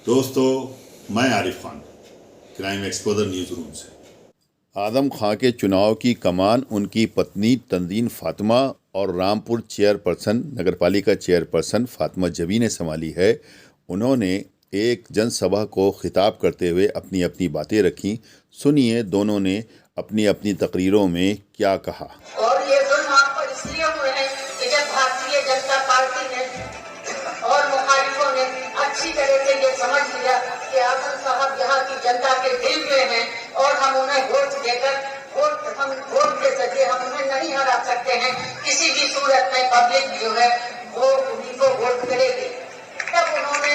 दोस्तों, मैं Arif Khan crime exposure news room से। आजम खां के चुनाव की कमान उनकी पत्नी तंजीन फातिमा और रामपुर चेयरपर्सन नगरपालिका चेयरपर्सन फातिमा जबी ने संभाली है। उन्होंने एक जनसभा को खिताब करते हुए अपनी अपनी बातें रखीं। सुनिए दोनों ने अपनी अपनी तकरीरों में क्या कहा। और ये जुल्म आप पर इसलिए हुए हैं कि जब भारतीय जनता पार्टी ने और मुखालिफों ने अच्छी तरह से ये समझ लिया कि आजम साहब यहाँ की जनता के दिल में हैं और हम उन्हें वोट देकर वोट के जरिए हम उन्हें नहीं हरा सकते हैं, किसी भी सूरत में पब्लिक जो है वो उन्हीं को वोट करेगी। तब उन्होंने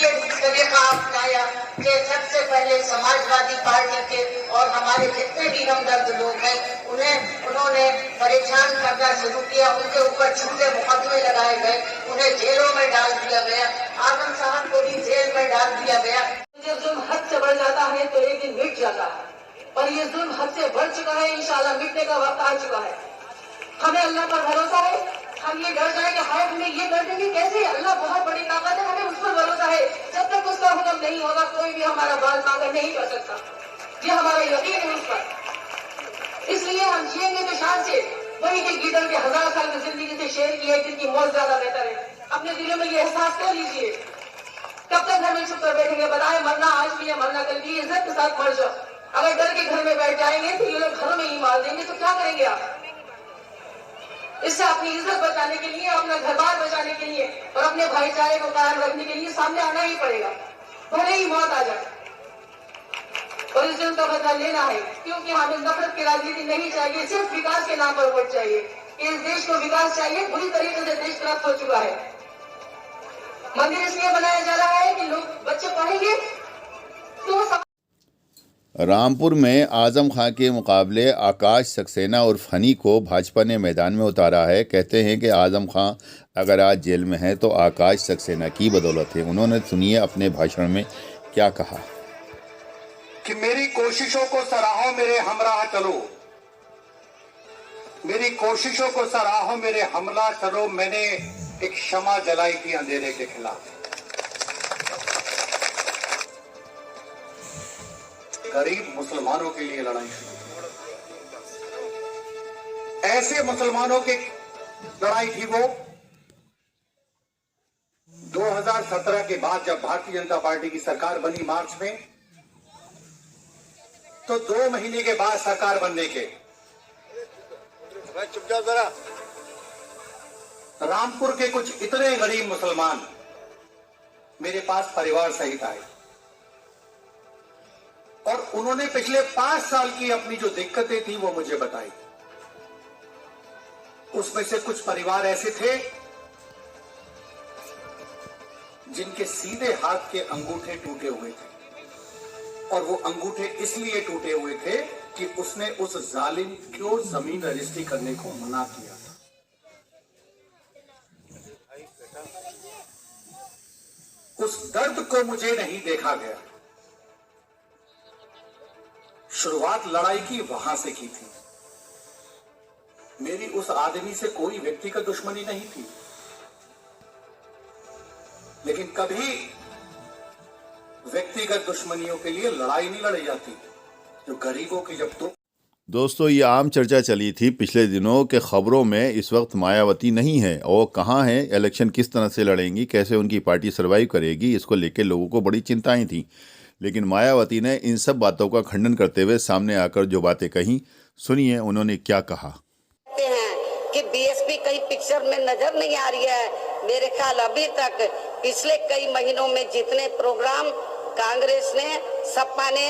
ये तरीका अपनाया कि सबसे पहले समाजवादी पार्टी के और हमारे जितने भी हमदर्द लोग हैं उन्होंने परेशान करना शुरू किया। उनके ऊपर झूठे मुकदमे लगाए गए, उन्हें जेलों में डाल दिया गया। आजम साहब को भी जेल में डाल दिया गया। जब जुल्म हद से बढ़ जाता है तो एक दिन मिट जाता है, पर ये जुल्म हद से बढ़ चुका है। इंशाल्लाह मिटने का वक्त आ चुका है। हमें अल्लाह पर भरोसा है। हम ये डर जाए कि हाय हमें ये कर देंगे कैसे, अल्लाह बहुत बड़ी ताकत है, हमें उस पर भरोसा है। जब तक उसका हुक्म नहीं होगा कोई भी हमारा बाल मांगर नहीं कर सकता, ये हमारा यकीन है उस पर। इसलिए हम जिएंगे तो शान से, वही के गीदड़ के 1000 साल की जिंदगी से शेर की है जिनकी मौत ज्यादा बेहतर है। अपने दिलों में ये एहसास कर लीजिए। कब तक घर में छुप कर बैठेंगे? बताए मरना आज भी है, मरना कल भी। इज्जत के साथ मर जाओ। अगर डर के घर में बैठ जाएंगे तो ये लोग घरों में ही मार देंगे, तो क्या करेंगे आप? इससे अपनी इज्जत बचाने के लिए, अपना घर बार बचाने के लिए और अपने भाईचारे को कायम रखने के लिए सामने आना ही पड़ेगा, भले ही मौत आ जाए। और इस जुल्म का बदला लेना है, क्योंकि हमें नफरत की राजनीति नहीं चाहिए, सिर्फ विकास के नाम पर वोट चाहिए। इस देश को विकास चाहिए। बुरी तरीके से देश क्रस्त हो चुका है। मंदिर इसलिए बनाया जा रहा है कि लोग बच्चे पढ़ेंगे तो रामपुर में आजम खां के मुकाबले आकाश सक्सेना उर्फ हनी को भाजपा ने मैदान में उतारा है। कहते हैं कि आजम खां अगर आज जेल में हैं तो आकाश सक्सेना की बदौलत है। उन्होंने सुनिए अपने भाषण में क्या कहा कि मेरी कोशिशों को सराहो, मेरे हमराह चलो। मेरी कोशिशों को सराहो, मेरे हमराह चलो। मैंने एक क्षमा जलाई थी अंधेरे के खिलाफ। गरीब मुसलमानों के लिए लड़ाई शुरू, ऐसे मुसलमानों की लड़ाई थी वो। 2017 के बाद जब भारतीय जनता पार्टी की सरकार बनी मार्च में, तो 2 महीने के बाद सरकार बनने के चुप जाओ जरा, रामपुर के कुछ इतने गरीब मुसलमान मेरे पास परिवार सहित आए और उन्होंने पिछले 5 साल की अपनी जो दिक्कतें थी वो मुझे बताई। उसमें से कुछ परिवार ऐसे थे जिनके सीधे हाथ के अंगूठे टूटे हुए थे, और वो अंगूठे इसलिए टूटे हुए थे कि उसने उस जालिम को जमीन रजिस्ट्री करने को मना किया था। उस दर्द को मुझे नहीं देखा गया। शुरुआत लड़ाई की वहां से की थी। मेरी उस आदमी से कोई व्यक्तिगत दुश्मनी नहीं थी, लेकिन कभी व्यक्तिगत दुश्मनियों के लिए लड़ाई नहीं लड़ी जाती। जो गरीबों की जब तो दोस्तों, ये आम चर्चा चली थी पिछले दिनों के खबरों में इस वक्त मायावती नहीं है और कहाँ है, इलेक्शन किस तरह से लड़ेंगी, कैसे उनकी पार्टी सर्वाइव करेगी, इसको लेकर लोगों को बड़ी चिंताएं थी। लेकिन मायावती ने इन सब बातों का खंडन करते हुए सामने आकर जो बातें कही, सुनिए उन्होंने क्या कहा। कि बीएसपी कहीं पिक्चर में नजर नहीं आ रही है। मेरे ख्याल अभी तक पिछले कई महीनों में जितने प्रोग्राम कांग्रेस ने, सपा ने,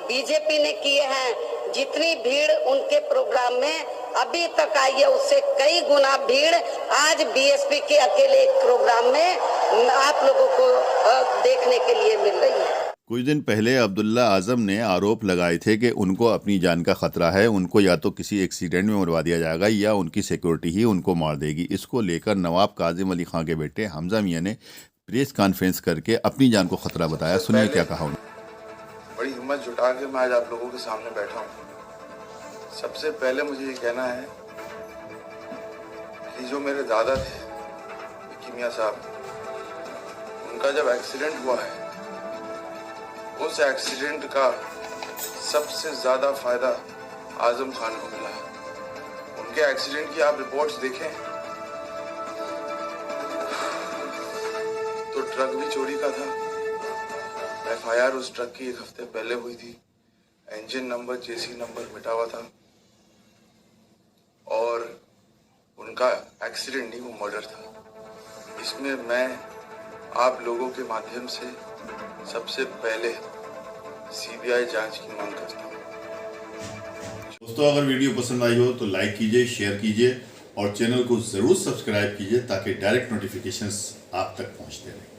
बीजेपी ने किए हैं, जितनी भीड़ उनके प्रोग्राम में अभी तक आई है उससे कई गुना भीड़ आज बीएसपी के अकेले एक प्रोग्राम में आप लोगों को देखने के लिए मिल रही है। कुछ दिन पहले अब्दुल्ला आजम ने आरोप लगाए थे कि उनको अपनी जान का खतरा है, उनको या तो किसी एक्सीडेंट में मरवा दिया जाएगा या उनकी सिक्योरिटी ही उनको मार देगी। इसको लेकर नवाब काजिम अली खां के बेटे हमजा मियां ने प्रेस कॉन्फ्रेंस करके अपनी जान को खतरा बताया। सुनिए क्या कहा उन्होंने। बड़ी हिम्मत जुटा के मैं आज आप लोगों के सामने बैठा हूँ। सबसे पहले मुझे ये कहना है कि जो मेरे दादा थे विक्की मियां साहब, उनका जब एक्सीडेंट हुआ है उस एक्सीडेंट का सबसे ज्यादा फायदा आजम खान को मिला है। उनके एक्सीडेंट की आप रिपोर्ट्स देखें तो ट्रक भी चोरी का था। एफआईआर उस ट्रक की 1 हफ्ते पहले हुई थी। इंजन नंबर, जेसी नंबर मिटा हुआ था और उनका एक्सीडेंट नहीं, वो मर्डर था। इसमें मैं आप लोगों के माध्यम से सबसे पहले सीबीआई जांच की मांग करता हूँ। दोस्तों, अगर वीडियो पसंद आई हो तो लाइक कीजिए, शेयर कीजिए और चैनल को जरूर सब्सक्राइब कीजिए ताकि डायरेक्ट नोटिफिकेशंस आप तक पहुंचते रहें।